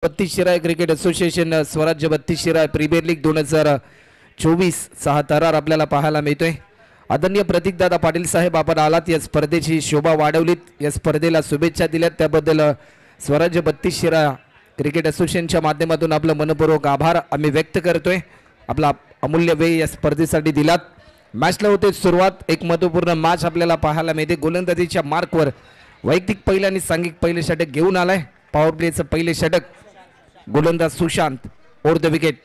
बत्तीस शिराय cricket association स्वराज्य बत्तीस शिराय प्रीमियर लीग 2024 चा थरार आपल्याला पाहायला मिळतोय। आदरणीय प्रतीकदादा पाटील साहेब आपण आलात, या स्पर्धेची शोभा वाढवलीत, या स्पर्धेला शुभेच्छा दिल्यात, त्याबद्दल स्वराज्य बत्तीस शिराय क्रिकेट असोसिएशनच्या माध्यमातून आपलं मनपूर्वक आभार आम्ही व्यक्त करतोय। आपला अमूल्य वेळ या स्पर्धेसाठी दिलात। मॅचला होते सुरुवात, एक महत्त्वपूर्ण मॅच आपल्याला पाहायला मिळते। गोलंदाजीच्या मार्कवर वैयक्तिक पहिलं आणि सांघिक पहिले षटक घेऊन आलाय। पॉवर प्लेचं पहिले षटक, गोलंदाज सुशांत ओव्हर द विकेट।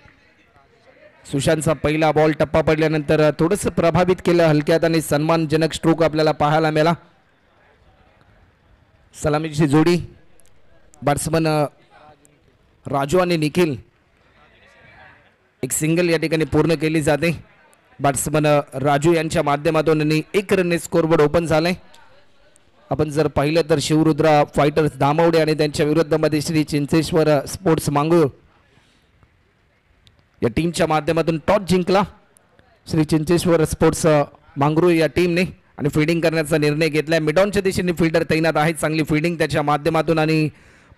सुशांतचा पहिला बॉल टप्पा पडल्यानंतर थोडंसं प्रभावित केलं, हलक्यात आणि सन्मानजनक स्ट्रोक आपल्याला पाहायला मिळाला। सलामीची जोडी बॅट्समन राजू आणि निखिल, एक सिंगल या ठिकाणी पूर्ण केली जाते। बॅट्समन राजू यांच्या माध्यमातून आणि 1 रनने स्कोरबोर्ड ओपन झालाय। आपण जर पाहिलं तर शिवरुद्रा फायटर्स दामवडे आणि त्यांच्या विरुद्धमध्ये श्री चिंचेश्वर स्पोर्ट्स मांगूर या टीमच्या माध्यमातून टॉस जिंकला। श्री चिंचेश्वर स्पोर्ट्स मांगरूळ या टीमने आणि फिल्डिंग करण्याचा निर्णय घेतलाय। मिडॉनच्या दिशेने फिल्डर तैनात आहे, चांगली फिल्डिंग त्याच्या माध्यमातून आणि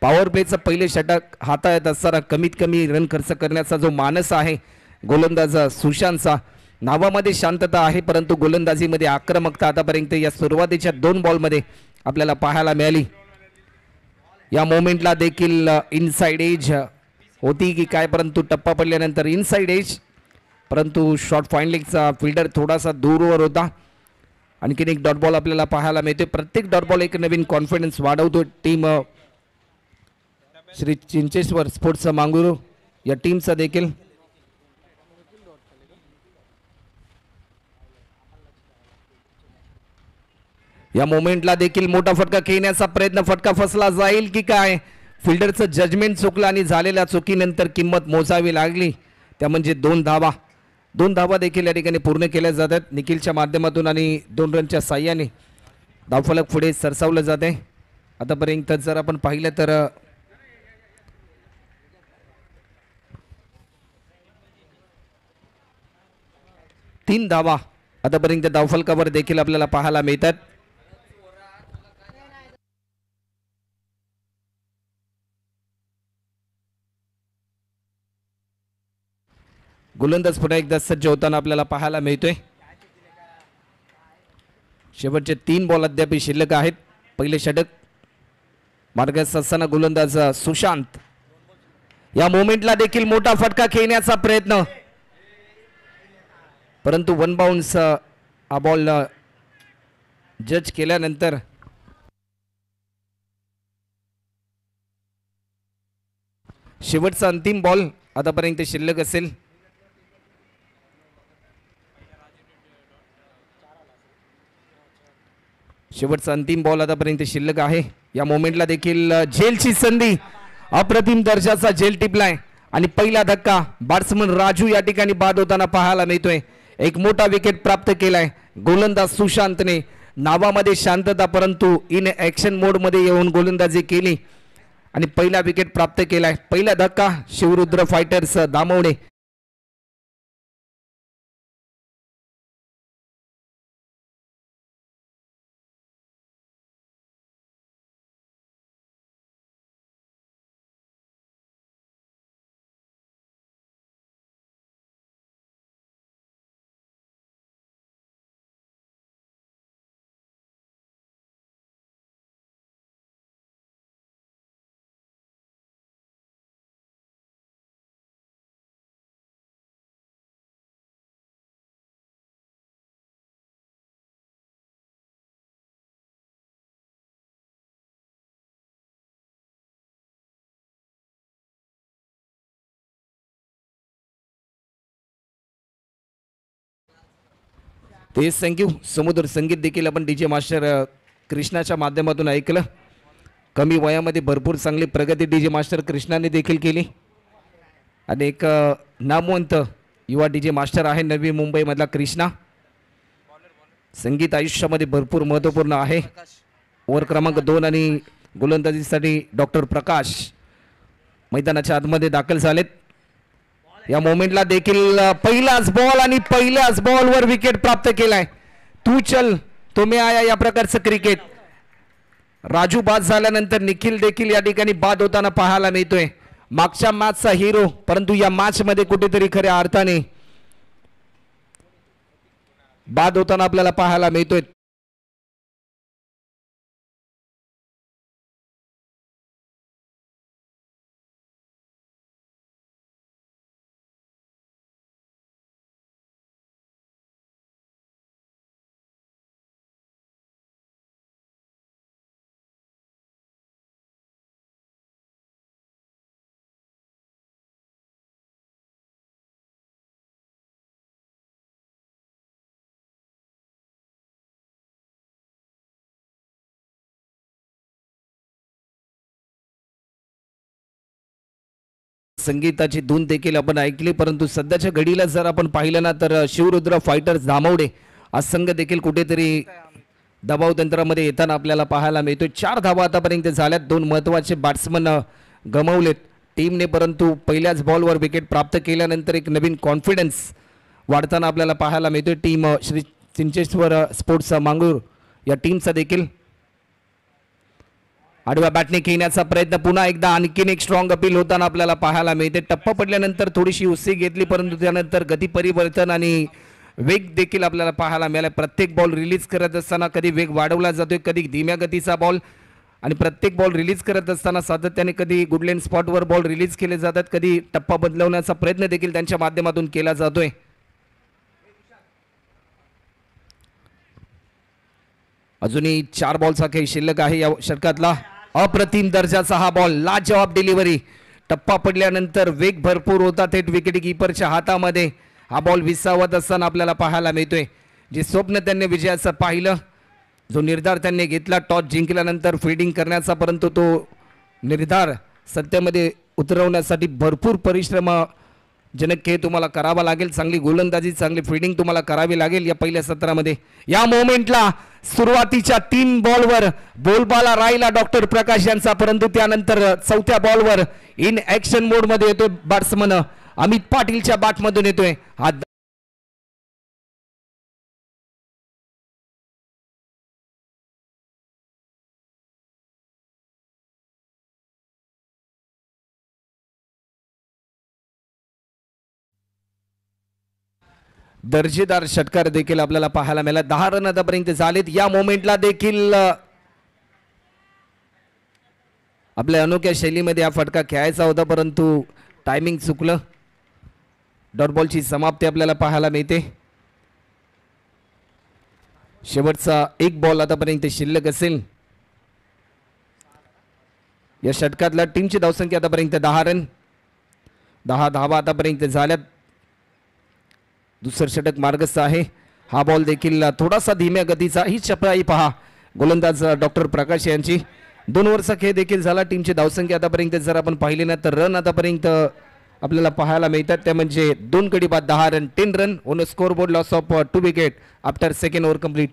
पॉवर प्लेचं पहिले षटक हाताळत असताना कमीत कमी रन खर्च करण्याचा जो मानस आहे गोलंदाज सुशांतचा, नावामध्ये शांतता आहे परंतु गोलंदाजीमध्ये आक्रमकता आतापर्यंत या सुरुवातीच्या 2 बॉलमध्ये आपल्याला पाहायला मिळाली। या मोमेंटला देखील इनसाइड एज होती की काय, परंतु टप्पा पडल्यानंतर इनसाइड एज, परंतु शॉर्ट फाईन लेगचा फिल्डर थोडासा दूरवर होता। आणखीन एक डॉट बॉल आपल्याला पाहायला मिळते। प्रत्येक डॉट बॉल एक नवीन कॉन्फिडन्स वाढवतो टीम श्री चिंचेश्वर स्पोर्ट्स मांगुरू या टीमचा देखील। या मोमेंटला देखील मोठा फटका खेळण्याचा प्रयत्न, फटका फसला जाईल की काय, फिल्डरचं जजमेंट चुकलं आणि झालेल्या चुकीनंतर किंमत मोजावी लागली, त्या म्हणजे 2 धावा। 2 धावा देखील या ठिकाणी पूर्ण केल्या जातात निखिलच्या माध्यमातून आणि 2 रनच्या साह्याने धावफलक पुढे सरसावलं जाते। आतापर्यंत जर आपण पाहिलं तर 3 धावा आतापर्यंत धावफलकावर देखील आपल्याला पाहायला मिळतात। गोलंदाज पुन्हा एकदा सज्ज होताना आपल्याला पाहायला मिळतोय। शेवटचे 3 बॉल अद्याप शिल्लक आहेत। पहिले षटक मार्गास असताना गोलंदाज सुशांत, या मोमेंटला देखील मोठा फटका खेळण्याचा प्रयत्न, परंतु 1 बाउन्स हा बॉल जज केल्यानंतर शेवटचा अंतिम बॉल आतापर्यंत शिल्लक असेल। शेवटचा अंतिम बॉल आतापर्यंत शिल्लक आहे। या मोमेंटला देखील झेलची संधी, अप्रतिम दर्जाचा झेल टिपलाय आणि पहिला धक्का बॅट्समन राजू या ठिकाणी बाद होताना पाहायला मिळतोय। एक मोठा विकेट प्राप्त केलाय गोलंदाज सुशांतने, नावामध्ये शांतता परंतु इन ॲक्शन मोड मध्ये येऊन गोलंदाजी केली आणि पहिला विकेट प्राप्त केलाय। पहिला धक्का शिवरुद्र फायटर्स दामवडे। तेच थँक्यू। समुद्र संगीत देखील आपण डीजे मास्टर कृष्णाच्या माध्यमातून ऐकलं। कमी वयामध्ये भरपूर चांगली प्रगती डीजे मास्टर कृष्णाने देखील केली आणि एक नामवंत युवा डीजे मास्टर आहे नवी मुंबईमधला कृष्णा। संगीत आयुष्यामध्ये भरपूर महत्त्वपूर्ण आहे। ओव्हर क्रमांक 2 आणि गोलंदाजीसाठी डॉक्टर प्रकाश मैदानाच्या आतमध्ये दाखल झालेत। या मोमेंटला देखील पहिलाच बॉल आणि पहिल्याच बॉलवर विकेट प्राप्त केलाय। तू चल तो मी आया या प्रकारचं क्रिकेट राजू बाद झाल्यानंतर निखिल देखील या ठिकाणी बाद होताना पाहायला मिळतोय। मागच्या मॅचचा हिरो, परंतु या मॅच मध्ये कुठेतरी खऱ्या अर्थाने बाद होताना आपल्याला पाहायला मिळतोय. संगीताची धून देखील आपण ऐकली, परंतु सध्याच्या घडीला जर आपण पाहिलं ना तर शिवरुद्र फायटर्स धामवडे हा संघ देखील कुठेतरी दबाव तंत्रामध्ये येताना आपल्याला पाहायला मिळतोय. 4 धावा आतापर्यंत झाल्यात. 2 महत्त्वाचे बॅट्समन गमावलेत टीमने, परंतु पहिल्याच बॉलवर विकेट प्राप्त केल्यानंतर एक नवीन कॉन्फिडन्स वाढताना आपल्याला पाहायला मिळतोय. टीम श्री चिंचेश्वर स्पोर्ट्स मांगरूळ या टीमचा देखील आडव्या बॅटने खेळण्याचा प्रयत्न पुन्हा एकदा आणखीन एक स्ट्रॉंग अपील होताना आपल्याला पाहायला मिळते. टप्पा पडल्यानंतर थोडीशी उसळी घेतली, परंतु त्यानंतर गती परिवर्तन आणि वेग देखील आपल्याला पाहायला मिळाला. प्रत्येक बॉल रिलीज करत असताना कधी वेग वाढवला जातोय, कधी धीम्या गतीचा बॉल, आणि प्रत्येक बॉल रिलीज करत असताना सातत्याने कधी गुडलेन स्पॉटवर बॉल रिलीज केले जातात, कधी टप्पा बदलवण्याचा प्रयत्न देखील त्यांच्या माध्यमातून केला जातोय. अजूनही 4 बॉलचा खेळ शिल्लक आहे या षटकातला. अप्रतिम दर्जाचा हा बॉल, लाजवाब डिलिव्हरी. टप्पा पडल्यानंतर वेग भरपूर होता थेट विकेट कीपरच्या हातामध्ये. हा बॉल विसावत असताना आपल्याला पाहायला मिळतोय. जे स्वप्न त्यांनी विजयाचं पाहिलं, जो निर्धार त्यांनी घेतला टॉस जिंकल्यानंतर फिल्डिंग करण्याचा, परंतु तो निर्धार सत्यामध्ये उतरवण्यासाठी भरपूर परिश्रमजनक खेळ तुम्हाला करावा लागेल. चांगली गोलंदाजी, चांगली फिल्डिंग तुम्हाला करावी लागेल या पहिल्या सत्रामध्ये. या मोमेंटला सुरुवातीच्या 3 बॉलवर बोलबाला राहिला डॉक्टर प्रकाश यांचा, परंतु त्यानंतर 4थ्या बॉलवर इन ऍक्शन मोड मध्ये येतोय बॅट्समन अमित पाटीलच्या बॅटमधून येतोय हा दर्जेदार षटकार देखील आपल्याला पाहायला मिळाला. 10 रन आतापर्यंत झालेत. या मोमेंटला देखील आपल्या अनोख्या शैलीमध्ये हा फटका खेळायचा होता, परंतु टायमिंग चुकलं. डॉट बॉलची समाप्ती आपल्याला पाहायला मिळते. शेवटचा 1 बॉल आतापर्यंत शिल्लक असेल. या षटकातल्या टीमची धावसंख्या आतापर्यंत 10 रन, 10 धावा आतापर्यंत झाल्यात. दुसरं षटक मार्गस्थ आहे. हा बॉल देखील थोडासा धीम्या गतीचा. ही चपळाई पहा गोलंदाज डॉक्टर प्रकाश यांची. 2 ओव्हरचा खेळ देखील झाला. टीमची धावसंख्या आतापर्यंत जर आपण पाहिली ना तर रन आतापर्यंत आपल्याला पाहायला मिळतात, त्या म्हणजे 2 गडी बाद 10 run, 10 run on score board, loss of 2 wicket after second over complete.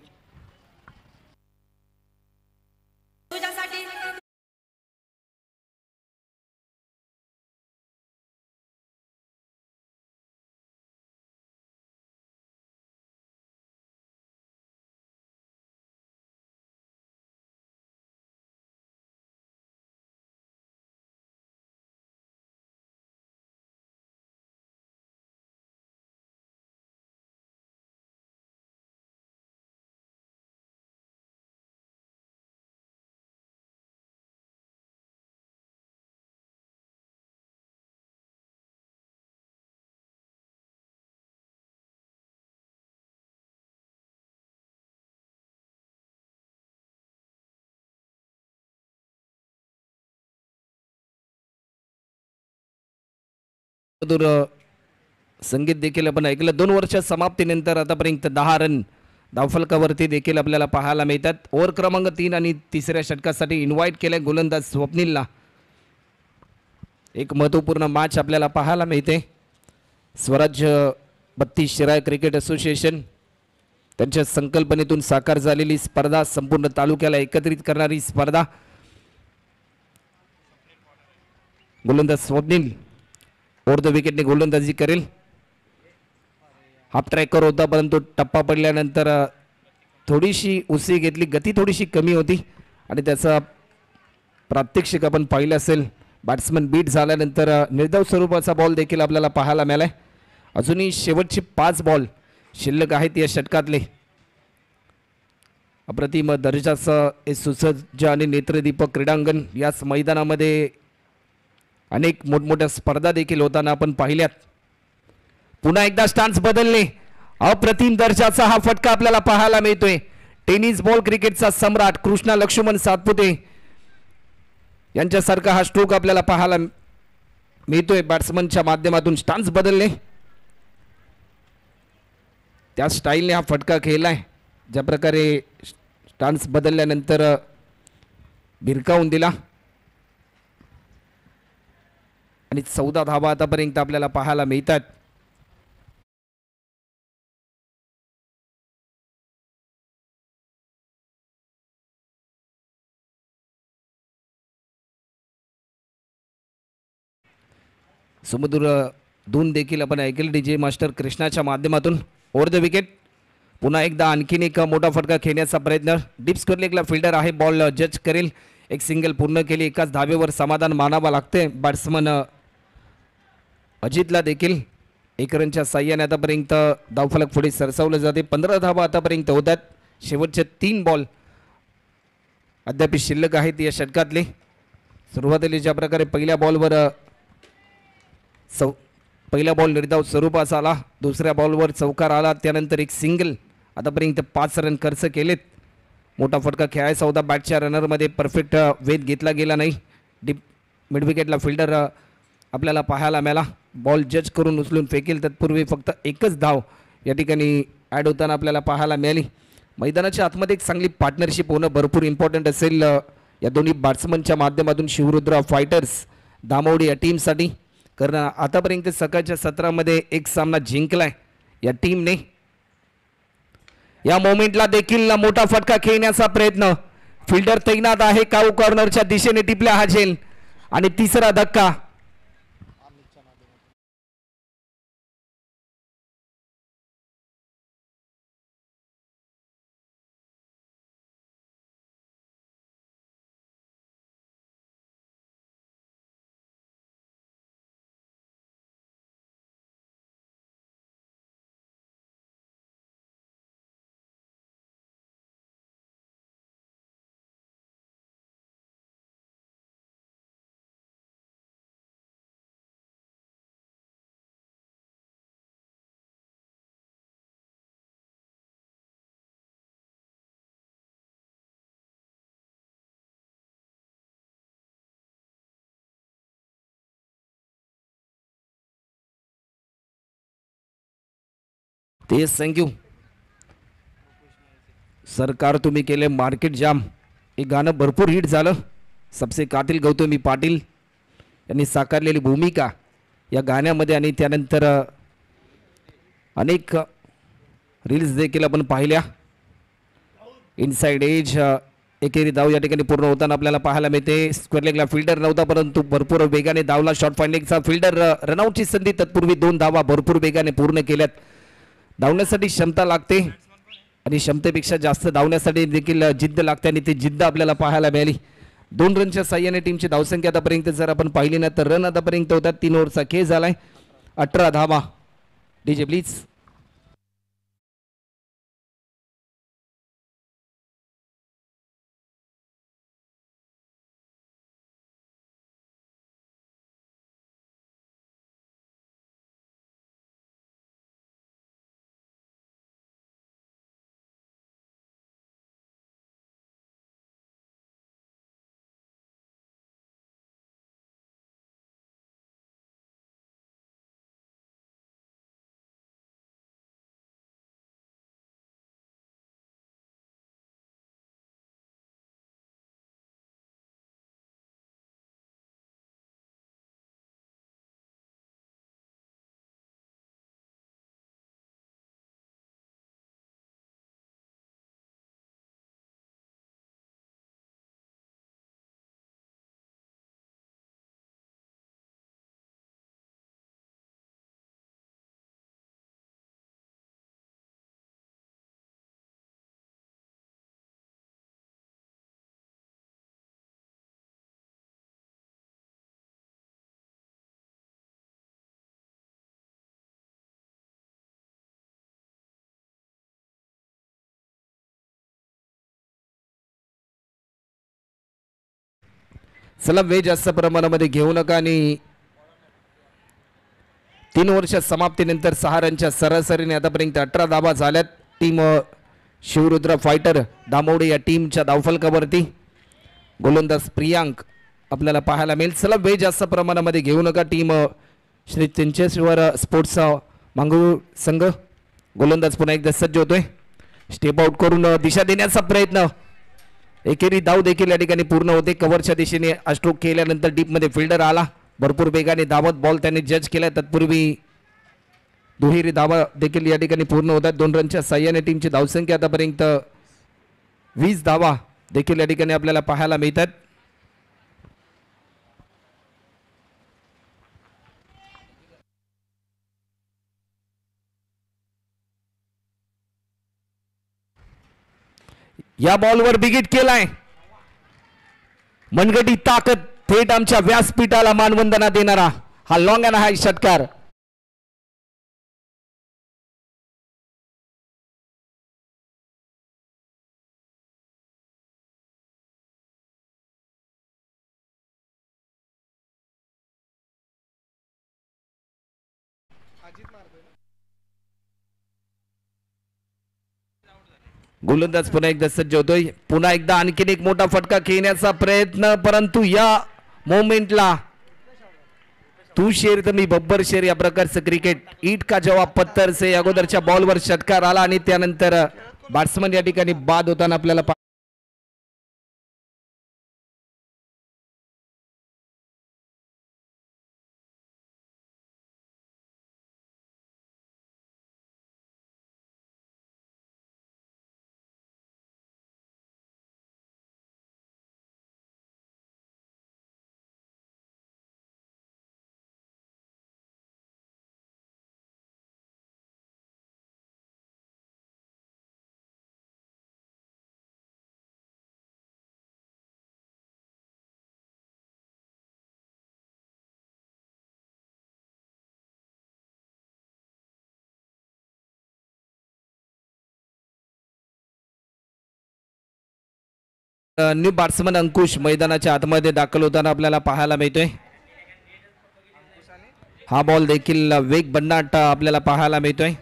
संगीत देखील आपण ऐकलं. 2 वर्षाच्या समाप्तीनंतर आतापर्यंत 10 रन धावफलकावरती देखील आपल्याला पाहायला मिळतात. ओव्हर क्रमांक 3 आणि तिसऱ्या षटकासाठी इन्व्हाइट केलंय गोलंदाज स्वप्नीलला. एक महत्त्वपूर्ण मॅच आपल्याला पाहायला मिळते. स्वराज्य 32 शिराय क्रिकेट असोसिएशन त्यांच्या संकल्पनेतून साकार झालेली स्पर्धा, संपूर्ण तालुक्याला एकत्रित करणारी स्पर्धा. गोलंदाज स्वप्नील ओव्हर द विकेटने गोलंदाजी करेल. हाफ ट्रॅकर होता, परंतु टप्पा पडल्यानंतर थोडीशी उसळी घेतली, गती थोडीशी कमी होती आणि त्याचा प्रात्यक्षिक आपण पाहिलं असेल बॅट्समन बीट झाल्यानंतर निर्धाव स्वरूपाचा बॉल देखील आपल्याला पाहायला मिळालाय. अजूनही शेवटचे 5 बॉल शिल्लक आहेत या षटकातले. अप्रतिम दर्जाचं हे सुसज्ज आणि नेत्रदीपक क्रीडांगण. याच मैदानामध्ये अनेक मोठमोठ्या स्पर्धा देखील होताना आपण पाहिल्यात. पुन्हा एकदा स्टान्स बदलले. अप्रतिम दर्जाचा हा फटका आपल्याला पाहायला मिळतोय. टेनिस बॉल क्रिकेटचा सम्राट कृष्णा लक्ष्मण सातपुते यांच्यासारखा हा स्ट्रोक आपल्याला पाहायला मिळतोय. बॅट्समनच्या माध्यमातून स्टान्स बदलले. त्या स्टाईलने हा फटका खेळलाय. ज्या प्रकारे स्टान्स बदलल्यानंतर भिरकावून दिला आणि 14 धावा आतापर्यंत आपल्याला पाहायला मिळतात. सुमधुर धून देखील आपण ऐकले डीजे मास्टर कृष्णाच्या माध्यमातून. Over the wicket. पुन्हा एकदा आणखीन एक मोठा फटका खेळण्याचा प्रयत्न. डीप स्क्वेअर लेगला फिल्डर आहे. बॉल जज करेल. एक सिंगल पूर्ण केली. एकाच धावेवर समाधान मानावं लागते. बॅट्समन अजितला देखील 1 रनच्या साह्याने आतापर्यंत धावफलक पुढे सरसावलं जाते. 15 धावा आतापर्यंत होतात. शेवटचे 3 बॉल अद्याप शिल्लक आहेत या षटकातले. सुरुवातीला ज्या प्रकारे पहिल्या बॉल निर्धाव स्वरूपाचा आला. दुसऱ्या बॉलवर चौकार आला. त्यानंतर एक सिंगल. आतापर्यंत 5 रन खर्च केलेत. मोठा फटका खेळायचा होता. बॅटच्या रनरमध्ये परफेक्ट वेध घेतला गेला नाही. डीप मिड विकेटला फिल्डर आपल्याला पाहायला मिळाला. बॉल जज करून उचलून फेकेल. तत्पूर्वी फक्त एकच धाव या ठिकाणी ॲड होताना आपल्याला पाहायला मिळाली. मैदानाच्या आतमध्ये एक चांगली पार्टनरशिप होणं भरपूर इम्पॉर्टंट असेल या दोन्ही बॅट्समनच्या माध्यमातून. शिवरुद्र फायटर्स दामोडी या टीमसाठी. कारण आतापर्यंत सकाळच्या सत्रामध्ये एक सामना जिंकलाय या टीमने. या मोमेंटला देखील मोठा फटका खेळण्याचा प्रयत्न. फिल्डर तैनात आहे. काऊ कॉर्नरच्या दिशेने टिपल्या हा झेल आणि तिसरा धक्का. तेच थँक्यू सरकार तुम्ही केले मार्केट जाम. हे गाणं भरपूर हिट झालं. सबसे कातिल गौतमी पाटील यांनी साकारलेली भूमिका या गाण्यामध्ये. आणि त्यानंतर अनेक रील्स देखील आपण पाहिल्या. इनसाइड एज एकेरी धाव या ठिकाणी पूर्ण होताना आपल्याला पाहायला मिळते. स्क्वेअर लेगला फिल्डर नव्हता परंतु भरपूर वेगाने धावला. शॉर्ट फाइंडिंगचा फिल्डर रनआउटची संधी. तत्पूर्वी 2 धावा भरपूर वेगाने पूर्ण केल्यात. धावण्यासाठी क्षमता लागते आणि क्षमतेपेक्षा जास्त धावण्यासाठी देखील जिद्द लागते आणि ती जिद्द आपल्याला पाहायला मिळाली. 2 रनच्या साह्याने टीमची धावसंख्या आतापर्यंत जर आपण पाहिली ना तर रन आतापर्यंत होतात. 3 ओव्हरचा खेळ झालाय. 18 धावा. DJ please. चला वेळ जास्त प्रमाणामध्ये घेऊ नका आणि 3 वर्ष समाप्तीनंतर 6 रनच्या सरासरीने आतापर्यंत 18 धावा झाल्यात. टीम शिवरुद्र फायटर दामोडे या टीमच्या धावफलकावरती गोलंदाज प्रियांक आपल्याला पाहायला मिळेल. चला वेळ जास्त प्रमाणामध्ये घेऊ नका. टीम श्री चिंचेश्वर स्पोर्ट्स मांगरूळ संघ गोलंदाज पुन्हा एकदा सज्ज होतोय. स्टेप आउट करून दिशा देण्याचा प्रयत्न. एकेरी धाव देखील या ठिकाणी पूर्ण होते. कव्हरच्या दिशेने स्ट्रोक केल्यानंतर डीपमध्ये फिल्डर आला. भरपूर वेगाने धावत बॉल त्याने जज केला. तत्पूर्वी दुहेरी धावा देखील या ठिकाणी पूर्ण होतात. 2 रनच्या साह्याने टीमची धावसंख्या आतापर्यंत 20 धावा देखील या ठिकाणी आपल्याला पाहायला मिळतात. या बॉलवर बिगिट केलाय. मनगटी ताकद थेट आमच्या व्यासपीठाला मानवंदना देणारा हा लॉंग अँड हाय षटकार. गोलंदाज पुन्हा एकदा सज्ज होतोय. पुन्हा एकदा आणखीन एक मोठा फटका खेळण्याचा प्रयत्न, परंतु या मोमेंटला तू शेर तर मी बब्बर शेर या प्रकारचं क्रिकेट. ईट का जवाब पत्थर से अगोदरच्या बॉलवर षटकार आला आणि त्यानंतर बॅट्समन या ठिकाणी बाद होताना आपल्याला न्यू बॅट्समन अंकुश मैदानाच्या आतमध्ये दाखल होताना आपल्याला पाहायला मिळतोय. हा बॉल देखील वेग भन्नाट आपल्याला पाहायला मिळतोय.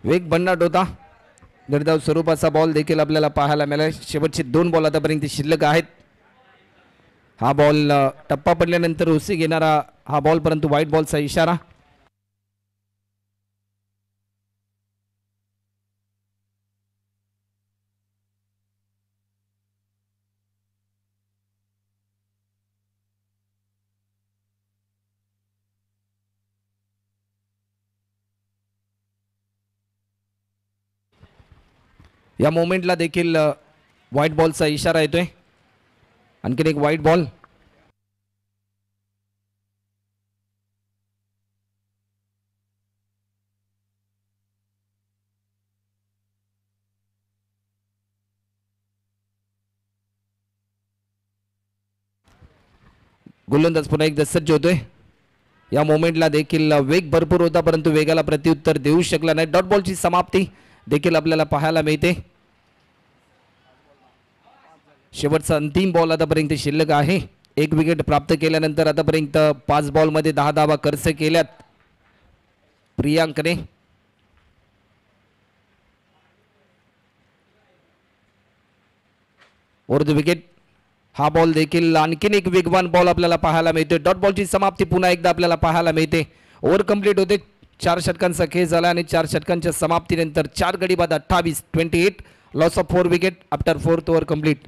वेग भन्नाट होता. निर्धाव स्वरूपाचा बॉल देखील आपल्याला पाहायला मिळाला. शेवटचे 2 बॉल आतापर्यंत शिल्लक आहेत. हा बॉल टप्पा पडल्यानंतर उसी घेणारा हा बॉल, परंतु व्हाईट बॉलचा इशारा. या मोमेंटला देखील व्हाईट बॉलचा इशारा येतोय. आणखीन एक व्हाईट बॉल. गोलंदाज पुन्हा एकदा सज्ज होतोय. या मोमेंटला देखील वेग भरपूर होता, परंतु वेगाला प्रत्युत्तर देऊ शकला नाही. डॉट बॉलची समाप्ती देखील आपल्याला पाहायला मिळते. शेवटचा अंतिम बॉल आतापर्यंत शिल्लक आहे. 1 विकेट प्राप्त केल्यानंतर आतापर्यंत 5 बॉलमध्ये 10 धावा खर्च केल्यात प्रियांकने. Over the wicket. हा बॉल देखील आणखीन एक वेगवान बॉल आपल्याला पाहायला मिळते. डॉट बॉलची समाप्ती पुन्हा एकदा आपल्याला पाहायला मिळते. ओव्हर कंप्लीट होते. 4 षटकांचा खेळ झाला आणि 4 षटकांच्या समाप्तीनंतर 4 गडी बाद 28 loss of 4 wicket after 4th over complete.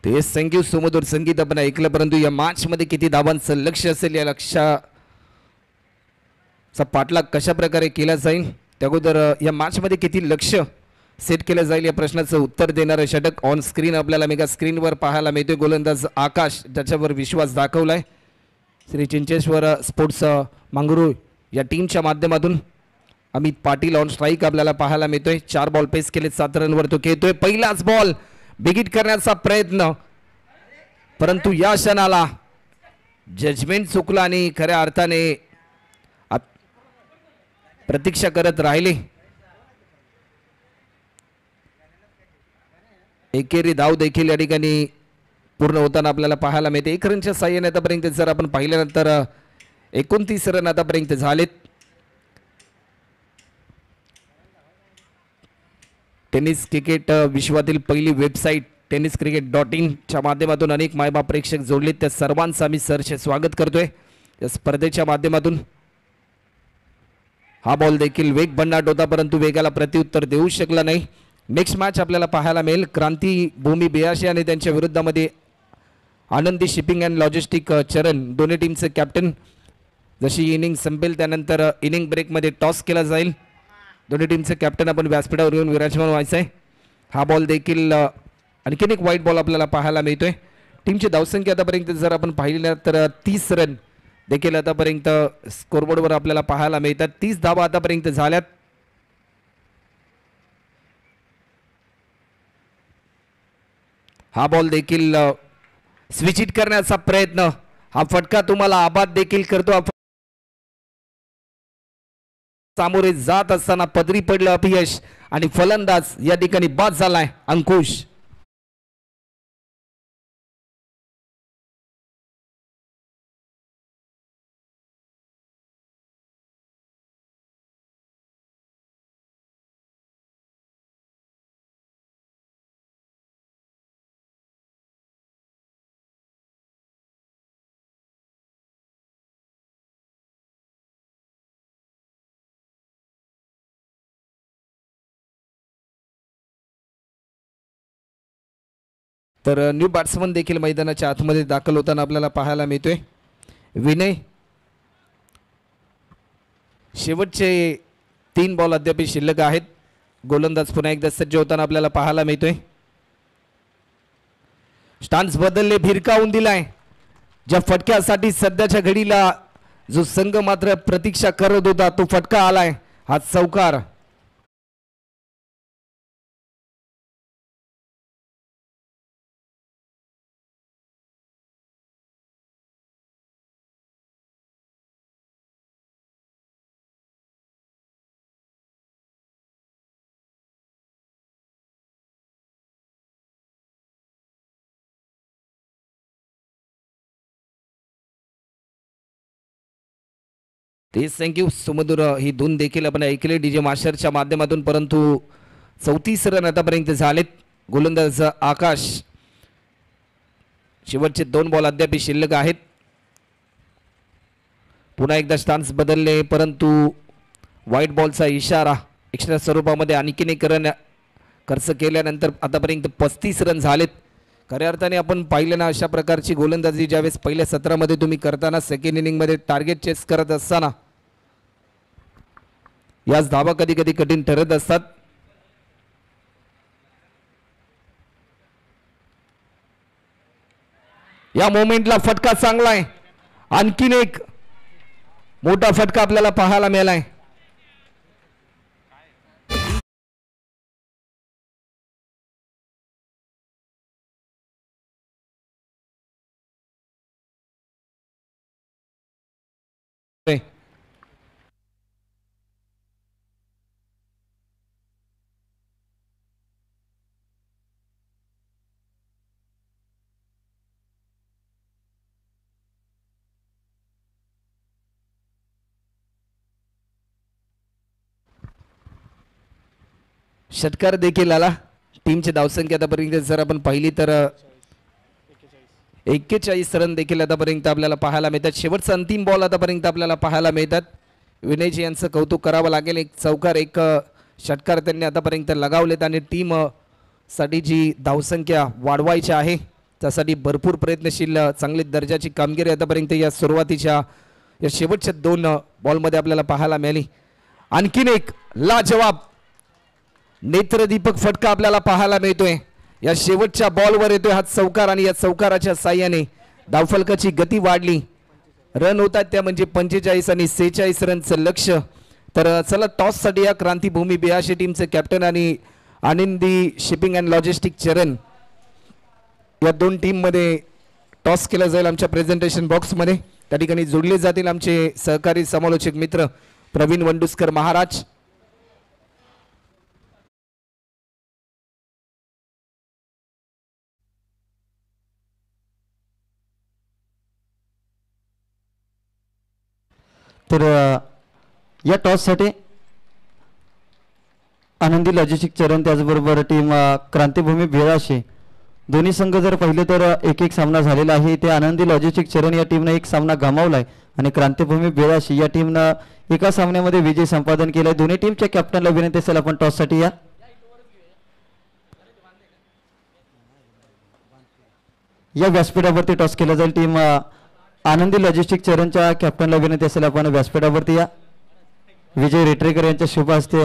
तेच थँक्यू सुमधुर संगीत आपण ऐकलं, परंतु या मॅच मध्ये किती धावांचं लक्ष असेल या लक्षाचा पाठलाग कशा प्रकारे केला जाईल, त्या अगोदर या मॅच मध्ये किती लक्ष सेट केलं जाईल या प्रश्नाचं उत्तर देणारं षटक ऑन स्क्रीन आपल्याला मेगा स्क्रीनवर पाहायला मिळतोय. गोलंदाज आकाश ज्याच्यावर विश्वास दाखवलाय श्री चिंचेश्वर स्पोर्ट्स मंगरूळ या टीमच्या माध्यमातून अमित पाटील ऑन स्ट्राईक आपल्याला पाहायला मिळतोय. 4 बॉल पेस केले, 7 रनवर तो खेळतोय. पहिलाच बॉल बिगिट करण्याचा प्रयत्न, परंतु या क्षणाला जजमेंट चुकला आणि खऱ्या अर्थाने प्रतीक्षा करत राहिले. एकेरी धाव देखील या ठिकाणी पूर्ण होताना आपल्याला पाहायला मिळते. 1 रनच्या साह्याने आतापर्यंत जर आपण पाहिल्यानंतर 29 रन आतापर्यंत झालेत. टेनिस क्रिकेट विश्वातील पहिली वेबसाईट tenniscricket.in च्या माध्यमातून अनेक मायबाप प्रेक्षक जोडलेत. त्या सर्वांचं आम्ही सरचे स्वागत करतोय या स्पर्धेच्या माध्यमातून. हा बॉल देखील वेग भन्नाट होता, परंतु वेगाला प्रत्युत्तर देऊ शकला नाही. नेक्स्ट मॅच आपल्याला पाहायला मिळेल क्रांती भूमी बियाशी आणि त्यांच्या विरुद्धामध्ये आनंदी शिपिंग अँड लॉजिस्टिक चरण, दोन्ही टीमचे कॅप्टन. जशी इनिंग संपेल त्यानंतर इनिंग ब्रेकमध्ये टॉस केला जाईल. दोन्ही टीमचे कॅप्टन आपण व्यासपीठावर येऊन विराजमान व्हायचं आहे. हा बॉल देखील आणखीन एक वाईट बॉल आपल्याला पाहायला मिळतोय. टीमची धावसंख्या आतापर्यंत जर आपण पाहिली तर 30 रन देखील आतापर्यंत स्कोरबोर्डवर आपल्याला पाहायला मिळतात. 30 धावा आतापर्यंत झाल्यात. हा बॉल देखील स्विच हिट करण्याचा प्रयत्न, हा फटका तुम्हाला आबाद देखील करतो. सामोरे जात असताना पदरी पडलं अपयश आणि फलंदाज या ठिकाणी बाद झालाय अंकुश. तर न्यू बॅट्समन देखील मैदानाच्या आतमध्ये दाखल होताना आपल्याला पाहायला मिळतोय. विनय, शेवटचे 3 बॉल अद्याप शिल्लक आहेत. गोलंदाज पुन्हा एकदा सज्ज होताना आपल्याला पाहायला मिळतोय. स्टान्स बदलले, भिरकावून दिलाय. ज्या फटक्यासाठी सध्याच्या घडीला जो संघ मात्र प्रतीक्षा करत होता तो फटका आलाय. हा चौकार. तेच थँक्यू सुमधुर ही धून देखील आपण ऐकले डीजे मास्टरच्या माध्यमातून, परंतु 34 रन आतापर्यंत झालेत. गोलंदाज आकाश, शेवटचे 2 बॉल अद्याप शिल्लक आहेत. पुन्हा एकदा स्टान्स बदलले, परंतु व्हाईट बॉलचा इशारा. एक्स्ट्रा स्वरूपामध्ये आणखीन 1 रन खर्च केल्यानंतर आतापर्यंत 35 रन झालेत. खऱ्या अर्थाने आपण पाहिलं ना, अशा प्रकारची गोलंदाजी ज्यावेळेस पहिल्या सत्रामध्ये तुम्ही करताना, सेकंड इनिंगमध्ये टार्गेट चेस करत असताना याच धावा कधी कधी कठीण ठरत असतात. या मोमेंटला फटका चांगला आहे. आणखीन एक मोठा फटका आपल्याला पाहायला मिळालाय. षटकार देखील आला. टीमची धावसंख्या आतापर्यंत जर आपण पाहिली तर 41 रन देखील आतापर्यंत आपल्याला पाहायला मिळतात. शेवटचा अंतिम बॉल आतापर्यंत आपल्याला पाहायला मिळतात. विनयजी यांचं कौतुक करावं लागेल. 1 चौकार 1 षटकार त्यांनी आतापर्यंत लगावलेत आणि टीम साठी जी धावसंख्या वाढवायची आहे त्यासाठी भरपूर प्रयत्नशील चांगली दर्जाची कामगिरी आतापर्यंत या सुरुवातीच्या या शेवटच्या 2 बॉलमध्ये आपल्याला पाहायला मिळाली. आणखीन एक लाजवाब नेत्रदीपक फटका आपल्याला पाहायला मिळतोय. या शेवटच्या बॉलवर येतोय हा चौकार आणि या चौकाराच्या साह्याने धावफलकाची गती वाढली. रन होतात त्या म्हणजे 45 आणि 46 रनचं लक्ष्य. तर चला टॉससाठी या क्रांतीभूमी BHC टीमचे कॅप्टन आणि आनंदी शिपिंग अँड लॉजिस्टिक चरण या 2 टीममध्ये टॉस केला जाईल. आमच्या प्रेझेंटेशन बॉक्समध्ये त्या ठिकाणी जोडले जातील आमचे सहकारी समालोचक मित्र प्रवीण वंडुस्कर महाराज. तर या टॉससाठी आनंदी लॉजिस्टिक चरण त्याचबरोबर टीम क्रांतीभूमी BHC दोन्ही संघ जर पाहिले तर 1-1 सामना झालेला आहे. ते आनंदी लॉजिस्टिक चरण या टीमने एक सामना गमावलाय आणि क्रांतीभूमी BHC या टीमनं एका सामन्यामध्ये विजय संपादन केलाय. दोन्ही टीमच्या कॅप्टनला विनंती असेल आपण टॉससाठी या व्यासपीठावरती टॉस केला जाईल. टीम आनंदी लॉजिस्टिक चरणच्या कॅप्टनला विनंती असेल आपण व्यासपीठावरती विजय रेटरेकर यांच्या शुभ हस्ते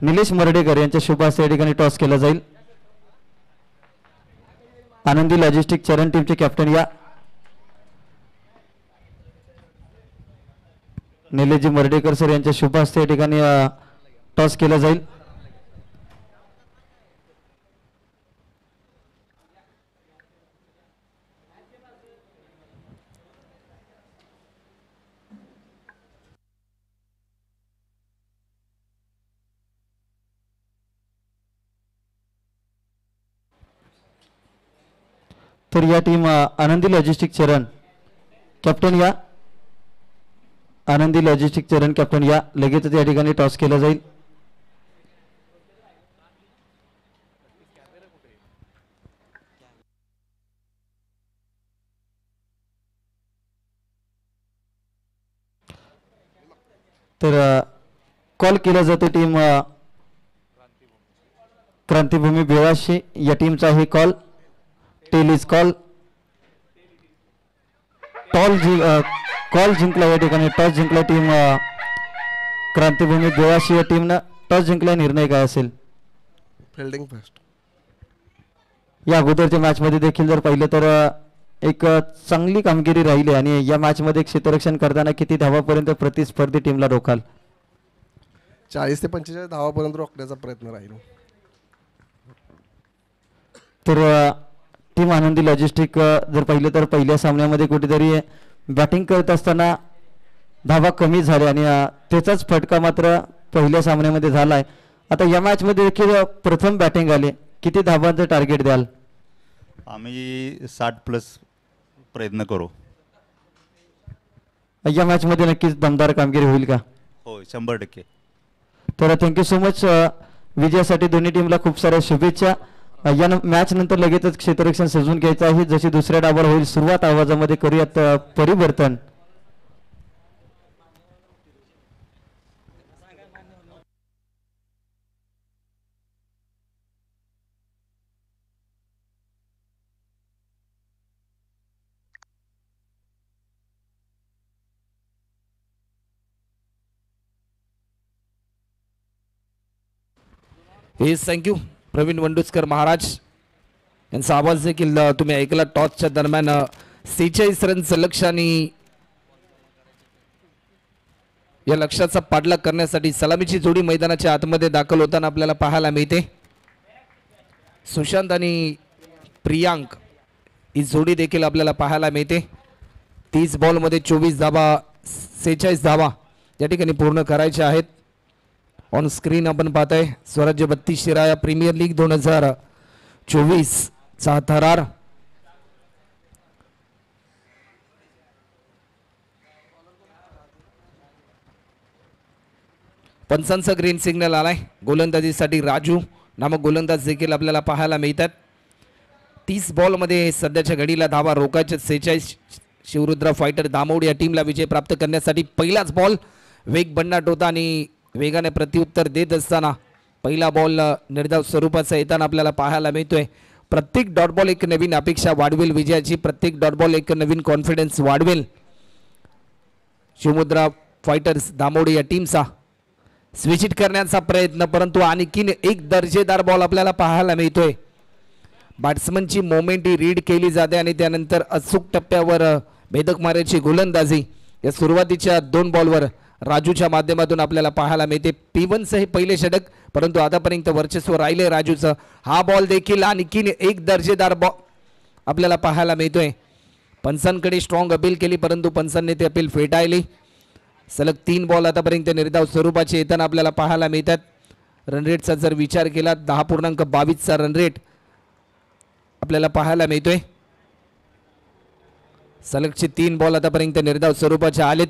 निलेश मर्डेकर यांच्या शुभ हस्ते या ठिकाणी टॉस केला जाईल. आनंदी लॉजिस्टिक चरण टीमचे कॅप्टन निलेशजी मर्डेकर सर यांच्या शुभ हस्ते या ठिकाणी टॉस केला जाईल. तर या टीम आनंदी लॉजिस्टिक चरण कॅप्टन आनंदी लॉजिस्टिक चरण कॅप्टन लगेचच या ठिकाणी टॉस केला जाईल. तर कॉल केला जातो टीम क्रांतीभूमी BHC या टीमचा हे call tail is call call जिंकला या ठिकाणी टॉस जिंकला टीम क्रांतीभूमी BHC या टीमनं टॉस जिंकला. निर्णय काय असेल? Fielding first. या अगोदरच्या मॅच मध्ये देखील जर पाहिलं तर एक चांगली कामगिरी राहिली आणि या मॅच मध्ये क्षेत्ररक्षण करताना किती धावापर्यंत प्रतिस्पर्धी टीमला रोखाल? 40 ते 45 धावापर्यंत रोखण्याचा प्रयत्न राहील. तर टीम आनंदी लॉजिस्टिक जर पाहिलं तर पहिल्या सामन्यामध्ये कुठेतरी बॅटिंग करत असताना धावा कमी झाल्या आणि त्याचाच फटका मात्र पहिल्या सामन्यामध्ये झालाय. आता या मॅच मध्ये देखील प्रथम बॅटिंग आली. किती धावांचं टार्गेट द्याल? आम्ही 60+ प्रयत्न करू. या मॅच मध्ये नक्कीच दमदार कामगिरी होईल का? हो, 100%. तर थँक्यू सो मच. विजयासाठी दोन्ही टीमला खूप साऱ्या शुभेच्छा. या मॅच नंतर लगेचच क्षेत्ररक्षण सजवून घ्यायचं आहे. जशी दुसऱ्या डावावर होईल सुरुवात आवाजामध्ये करूयात परिवर्तन. थँक्यू प्रवीण वंडुस्कर महाराज यांचा आवाज देखील तुम्ही ऐकला. टॉसच्या दरम्यान 46 रनचं लक्ष आणि या लक्ष्याचा पाठलाग करण्यासाठी सलामीची जोडी मैदानाच्या आतमध्ये दाखल होताना आपल्याला पाहायला मिळते. सुशांत आणि प्रियांक ही जोडी देखील आपल्याला पाहायला मिळते. 30 बॉलमध्ये 24 धावा 46 धावा या ठिकाणी पूर्ण करायच्या आहेत. ऑन स्क्रीन आपण पाहताय स्वराज्य 32 शिराया प्रीमियर लीग 2024 चा थरार. पंचांचा ग्रीन सिग्नल आलाय. गोलंदाजीसाठी राजू नामक गोलंदाज देखील आपल्याला पाहायला मिळतात. 30 बॉलमध्ये सध्याच्या घडीला धावा रोखायच्या 46. शिवरुद्र फायटर दामोड या टीमला विजय प्राप्त करण्यासाठी पहिलाच बॉल वेग भन्नाट होता आणि वेगाने प्रत्युत्तर देत असताना पहिला बॉल निर्धाव स्वरूपाचा येताना आपल्याला पाहायला मिळतोय. प्रत्येक डॉट बॉल एक नवीन अपेक्षा वाढवेल विजयाची, प्रत्येक डॉट बॉल एक नवीन कॉन्फिडन्स वाढवेल शिवमुद्रा फायटर्स दामोडी या टीमचा स्विच हिट करण्याचा प्रयत्न, परंतु आणखीन एक दर्जेदार बॉल आपल्याला पाहायला मिळतोय. बॅट्समनची मोमेंट ही रीड केली जाते आणि त्यानंतर अचूक टप्प्यावर भेदक मारायची गोलंदाजी या सुरुवातीच्या 2 बॉलवर राजूच्या माध्यमातून आपल्याला पाहायला मिळते. P1चं हे पहिले षटक, परंतु आतापर्यंत वर्चस्व राहिले राजूचं. हा बॉल देखील आणखीन एक दर्जेदार बॉल आपल्याला पाहायला मिळतोय. पंचांकडे स्ट्रॉंग अपील केली, परंतु पंचांनी ते अपील फेटाळली. सलग 3 बॉल आतापर्यंत निर्धाव स्वरूपाचे येताना आपल्याला पाहायला मिळतात. रनरेटचा जर विचार केला 10.22चा रनरेट आपल्याला पाहायला मिळतोय. सलगचे 3 बॉल आतापर्यंत निर्धाव स्वरूपाचे आलेत.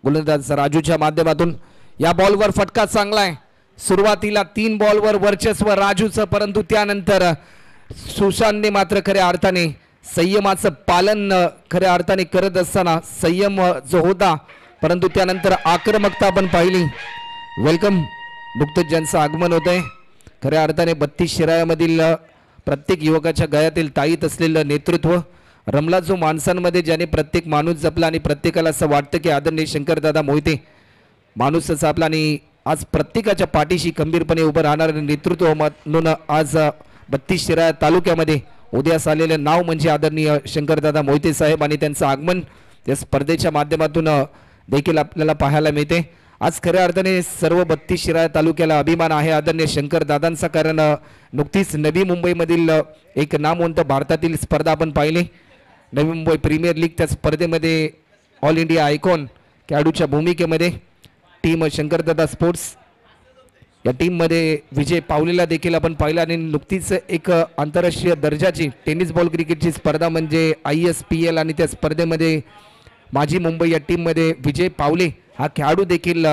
गोलंदाज राजूच्या माध्यमातून या बॉलवर फटका चांगला आहे. सुरुवातीला 3 बॉलवर वर्चस्व राजूचं, परंतु त्यानंतर सुशांतने मात्र खऱ्या अर्थाने संयमाचं पालन खऱ्या अर्थाने करत असताना संयम जो होता, परंतु त्यानंतर आक्रमकता आपण पाहिली. वेलकम, नुकतंच ज्यांचं आगमन होत आहे खऱ्या अर्थाने 32 शिरायामधील प्रत्येक युवकाच्या गळ्यातील ताईत असलेलं नेतृत्व रमला जो माणसांमध्ये, ज्याने प्रत्येक माणूस जपला आणि प्रत्येकाला असं वाटतं की आदरणीय शंकरदादा मोहिते माणूसच आपला आणि आज प्रत्येकाच्या पाठीशी खंबीरपणे उभं राहणारं नेतृत्व म्हणून आज 32 शिराया तालुक्यामध्ये उदयास आलेलं नाव म्हणजे आदरणीय शंकरदादा मोहिते साहेब आणि त्यांचं आगमन या स्पर्धेच्या माध्यमातून देखील आपल्याला पाहायला मिळते. आज खऱ्या अर्थाने सर्व 32 शिराया तालुक्याला अभिमान आहे आदरणीय शंकरदादांचा, कारण नुकतीच नवी मुंबईमधील एक नामवंत भारतातील स्पर्धा आपण पाहिली, नवी मुंबई प्रीमियर लीग. त्या स्पर्धेमध्ये ऑल इंडिया आयकॉन खेळाडूच्या भूमिकेमध्ये टीम शंकरदादा स्पोर्ट्स या टीममध्ये विजय पावलेला देखील आपण पाहिला. आणि नुकतीच एक आंतरराष्ट्रीय दर्जाची टेनिस बॉल क्रिकेटची स्पर्धा म्हणजे ISPL आणि त्या स्पर्धेमध्ये माझी मुंबई या टीममध्ये विजय पावले हा खेळाडू देखील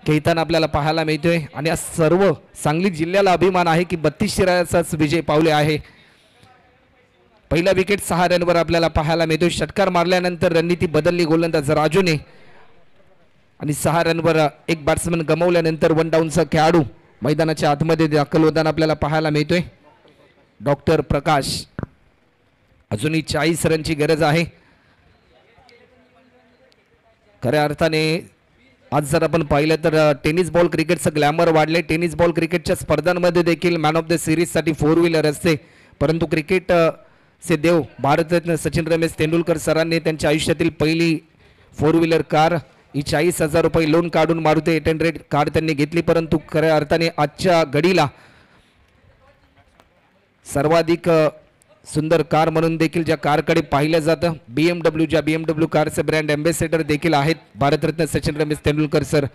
खेळताना आपल्याला पाहायला मिळतोय. आणि या सर्व सांगली जिल्ह्याला अभिमान आहे की 32 शिरायाचाच विजय पावले आहे. पहिला विकेट 6 रनवर आपल्याला पाहायला मिळतोय. षटकार मारल्यानंतर रणनीती बदलली गोलंदाज राजूने आणि 6 रनवर एक बॅट्समन गमावल्यानंतर 1 डाऊनचा खेळाडू मैदानाच्या आतमध्ये दाखल होताना आपल्याला पाहायला मिळतोय. डॉक्टर प्रकाश, अजूनही 40 रनची गरज आहे. खऱ्या अर्थाने आज जर आपण पाहिलं तर टेनिस बॉल क्रिकेटचं ग्लॅमर वाढले. टेनिस बॉल क्रिकेटच्या स्पर्धांमध्ये देखील मॅन ऑफ द सिरीजसाठी 4 व्हीलर असते, परंतु क्रिकेट चे देव भारतरत्न सचिन रमेश तेंडुलकर सरांनी त्यांच्या आयुष्यातील पहिली 4 व्हीलर कार ही 40,000 रुपये लोन काढून मारुती 800 कार त्यांनी घेतली. परंतु खऱ्या अर्थाने आजच्या घडीला सर्वाधिक सुंदर कार म्हणून देखील ज्या कारकडे पाहिलं जातं BMW, ज्या BMW कारचे ब्रँड अँबॅसेडर देखील आहेत Bharat Ratna Sachin Ramesh Tendulkar sir.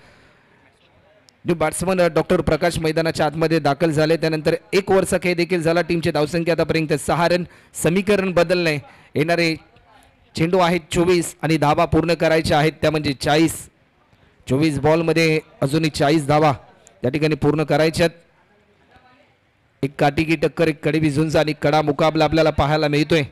New batsman doctor Prakash मैदानाच्या आतमध्ये दाखल झाले. त्यानंतर 1 ओव्हरचा खेळ देखील झाला. टीमची धावसंख्या आतापर्यंत 6 रन. समीकरण बदलणे, येणारे चेंडू आहेत 24 आणि धावा पूर्ण करायच्या आहेत त्या म्हणजे 40. 24 बॉलमध्ये अजूनही 40 धावा या ठिकाणी पूर्ण करायच्यात. एक काटिकी टक्कर, एक कडवी झुंज आणि कडा मुकाबला आपल्याला पाहायला मिळतोय.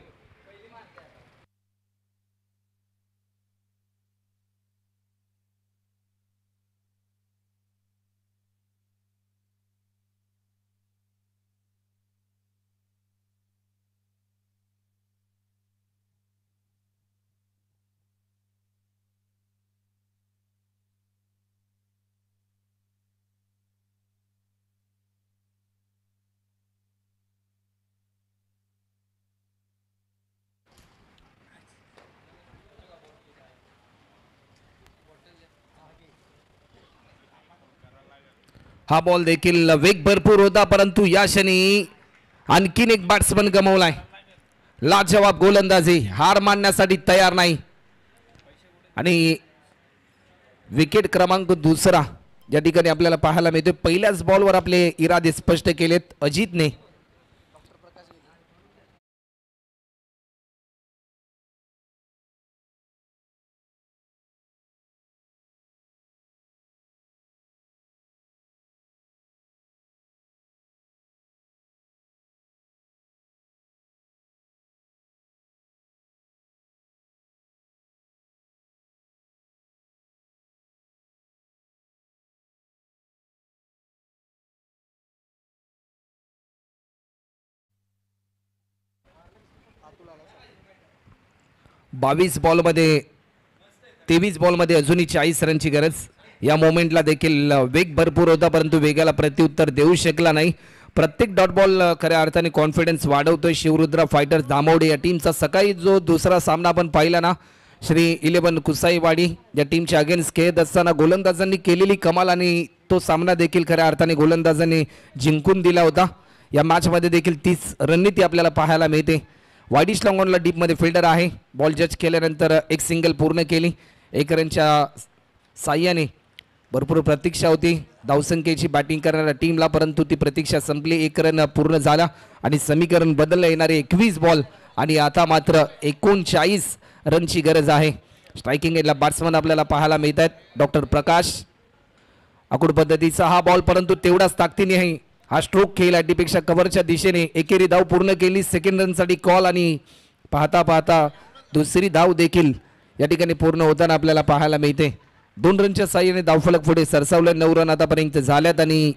हा बॉल देखील वेग भरपूर होता, परंतु या क्षणी आणखीन एक बॅट्समन गमावलाय. लाजवाब गोलंदाजी, हार मानण्यासाठी तयार नाही. आणि विकेट क्रमांक 2 या ठिकाणी आपल्याला पाहायला मिळतोय. पहिल्याच बॉलवर आपले इरादे स्पष्ट केलेत अजितने. 22 बॉलमध्ये 23 बॉलमध्ये अजूनही 40 रनची गरज. या मोमेंटला देखील वेग भरपूर होता परंतु वेगाला प्रत्युत्तर देऊ शकला नाही. प्रत्येक डॉट बॉल खऱ्या अर्थाने कॉन्फिडन्स वाढवतोय शिवरुद्र फायटर्स धामवडे या टीमचा. सकाळी जो दुसरा सामना आपण पाहिला ना श्री 11 कुसाईवाडी या टीमच्या अगेन्स्ट खेळत असताना गोलंदाजांनी केलेली कमाल आणि तो सामना देखील खऱ्या अर्थाने गोलंदाजांनी जिंकून दिला होता. या मॅचमध्ये देखील 30 रणनीती आपल्याला पाहायला मिळते. वाईडिश लॉंगॉनला डीपमध्ये फिल्डर आहे. बॉल जज केल्यानंतर एक सिंगल पूर्ण केली. 1 रनच्या साह्याने भरपूर प्रतीक्षा होती धावसंख्येची बॅटिंग करणाऱ्या टीमला परंतु ती प्रतीक्षा संपली. 1 रन पूर्ण झाला आणि समीकरण बदललं. येणारे 21 बॉल आणि आता मात्र 39 रनची गरज आहे. स्ट्रायकिंग एजला बॅट्समन आपल्याला पाहायला मिळत आहेत. डॉक्टर प्रकाश आखूड पद्धतीचा हा बॉल परंतु तेवढाच ताकदीने आहे. हा स्ट्रोक खेळ अड्डीपेक्षा कव्हरच्या दिशेने एकेरी धाव पूर्ण केली. सेकंड रनसाठी कॉल आणि पाहता पाहता दुसरी धाव देखील या ठिकाणी पूर्ण होताना आपल्याला पाहायला मिळते. 2 रनच्या साह्याने धावफलक पुढे सरसावलं. 9 रन आतापर्यंत झाल्यात आणि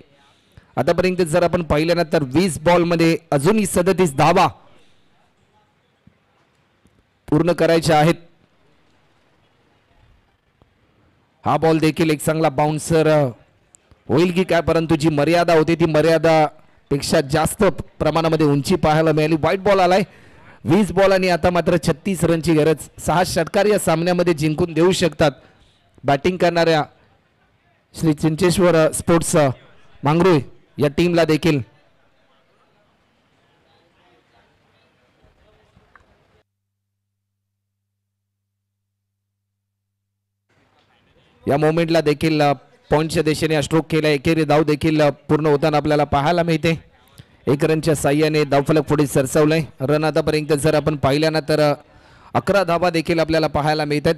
आतापर्यंत जर आपण पाहिलं ना तर 20 बॉलमध्ये अजूनही 37 धावा पूर्ण करायच्या आहेत. हा बॉल देखील एक चांगला बाउन्सर होईल की काय परंतु जी मर्यादा होती ती मर्यादा पेक्षा जास्त प्रमाणामध्ये उंची पाहायला मिळाली. व्हाईट बॉल आलाय. 20 बॉल आणि आता मात्र 36 रनची गरज. 6 षटकार या सामन्यामध्ये जिंकून देऊ शकतात बॅटिंग करणाऱ्या श्री चिंचेश्वर स्पोर्ट्स मांगरूळ या टीमला देखील. या मोमेंटला देखील पॉईंटच्या दिशेने स्ट्रोक केला. एकेरी धाव देखील पूर्ण होताना आपल्याला पाहायला मिळते. 1 रनच्या साह्याने धावफलक पुढे सरसावलंय. रन आतापर्यंत जर आपण पाहिल्या ना तर 11 धावा देखील आपल्याला पाहायला मिळतात.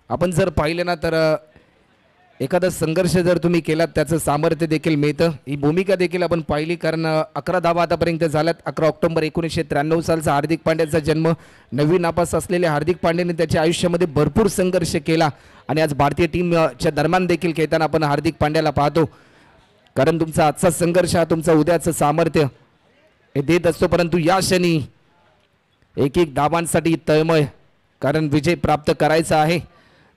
आपण जर पाहिलं ना तर एखादा संघर्ष जर तुम्ही केलात त्याचं सामर्थ्य देखील मिळतं. ही भूमिका देखील आपण पाहिली कारण 11 धावा आतापर्यंत झाल्यात. 11 ऑक्टोबर 1993 सालचा हार्दिक पांड्याचा जन्म. नवीन नापास असलेले हार्दिक पांड्याने त्याच्या आयुष्यामध्ये भरपूर संघर्ष केला आणि आज भारतीय टीमच्या दरम्यान देखील खेळताना आपण हार्दिक पांड्याला पाहतो कारण तुमचा आजचा संघर्ष हा तुमचा उद्याचं सामर्थ्य हे देत असतो. परंतु या क्षणी एक धावांसाठी तळमळ कारण विजय प्राप्त करायचा आहे.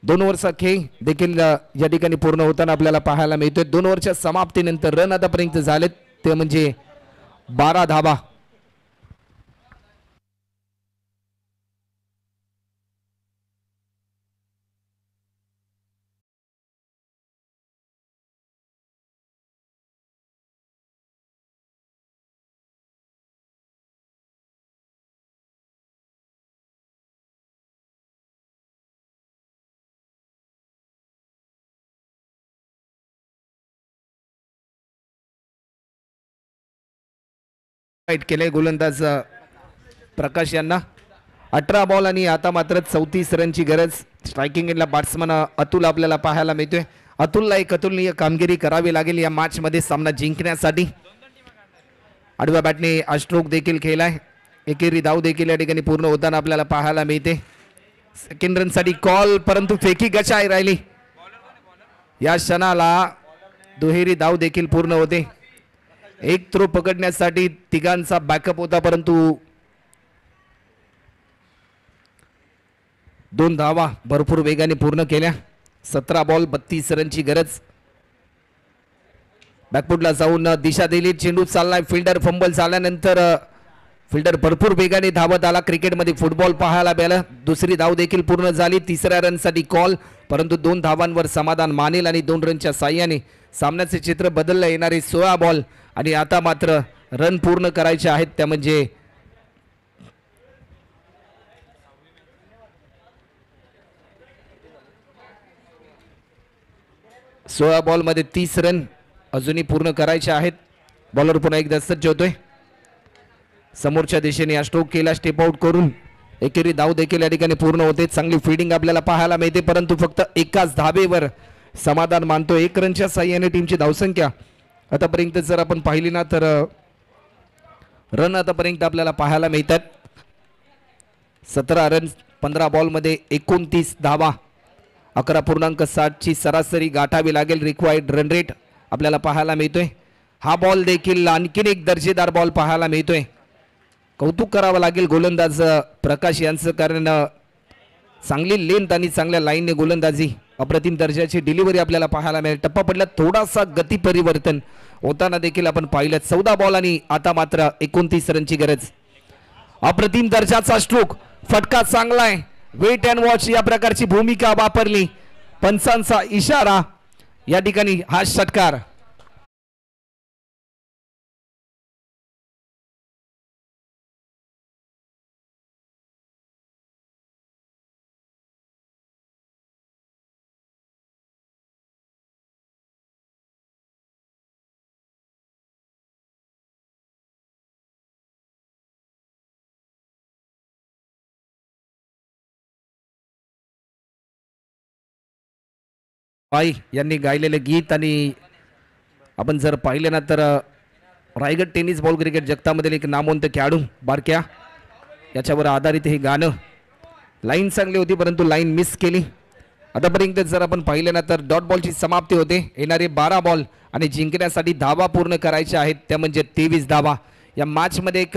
2 ओव्हरचा खेळ देखील या ठिकाणी पूर्ण होताना आपल्याला पाहायला मिळतोय. 2 ओव्हरच्या समाप्तीनंतर रन आतापर्यंत झालेत ते म्हणजे 12 धावा. केले गोलंदाज प्रकाश यांना. 18 बॉल आणि आता मात्र 34 रनची गरज. स्ट्रायकिंग एंडला बॅट्समन अतुल आपल्याला पाहायला मिळतोय. अतुलला एक अतुलनीय कामगिरी करावी लागेल या मॅच मध्ये सामना जिंकण्यासाठी. आडव्या बॅटने स्ट्रोक देखील खेळलाय. एकेरी धाव देखील या ठिकाणी पूर्ण होताना आपल्याला पाहायला मिळते. सेकंड रनसाठी कॉल परंतु फेकी गचाई राहिली. या क्षणाला दुहेरी धाव देखील पूर्ण होते. एक थ्रो पकडण्यासाठी तिघांचा बॅकअप होता परंतु 2 धावा भरपूर वेगाने पूर्ण केल्या. 17 बॉल 32 रनची गरज. बॅकफुटला जाऊन दिशा दिली. चेंडू चाललाय. फिल्डर फंबल झाल्यानंतर फिल्डर भरपूर वेगाने धावत आला. क्रिकेटमध्ये फुटबॉल पाहायला मिळालं. दुसरी धाव देखील पूर्ण झाली. 3ऱ्या रनसाठी कॉल परंतु 2 धावांवर समाधान मानेल आणि 2 रनच्या साह्याने सामन्याचे चित्र बदललं. येणारे 16 बॉल आणि आता मात्र रन पूर्ण करायचे आहेत त्या म्हणजे 16 बॉलमध्ये 30 रन अजूनही पूर्ण करायचे आहेत. बॉलर पुन्हा एकदा सज्ज होतोय. समोरच्या दिशेने स्ट्रोक केला. स्टेप आउट करून एकेरी धाव देखील या ठिकाणी पूर्ण होते. चांगली फिल्डिंग आपल्याला पाहायला मिळते परंतु फक्त एकाच धावेवर समाधान मानतो. 1 रनच्या साह्याने टीमची धावसंख्या आतापर्यंत जर आपण पाहिली ना तर रन आतापर्यंत आपल्याला पाहायला मिळतात. 17 रन 15 बॉलमध्ये 29 धावा. 11.60 ची सरासरी गाठावी लागेल. रिक्वायर्ड रन रेट आपल्याला पाहायला मिळतोय. हा बॉल देखील आणखीन एक दर्जेदार बॉल पाहायला मिळतोय. कौतुक करावं लागेल गोलंदाज प्रकाश यांचं कारण चांगली लेंथ आणि चांगल्या लाईनने गोलंदाजी, अप्रतिम दर्जाची डिलिव्हरी आपल्याला पाहायला मिळेल. टप्पा पडला, थोडासा गती परिवर्तन होताना देखील आपण पाहिलं. 14 बॉल आणि आता मात्र 29 रनची गरज. अप्रतिम दर्जाचा स्ट्रोक, फटका चांगला आहे. वेट अँड वॉच या प्रकारची भूमिका वापरली, पंचांचा इशारा, या ठिकाणी हा षटकार. पाई यांनी गायलेले गीत आणि आपण जर पाहिले ना तर रायगड टेनिस बॉल क्रिकेट जगतामधील एक नामवंत खेळाडू बारक्या याच्यावर आधारित हे गाणं. लाईन चांगली होती परंतु लाईन मिस केली. आतापर्यंत जर आपण पाहिले ना तर डॉट बॉलची समाप्ती होते. येणारे 12 बॉल आणि जिंकण्यासाठी धावा पूर्ण करायच्या आहेत, त्या म्हणजे 23 धावा. या मॅचमध्ये एक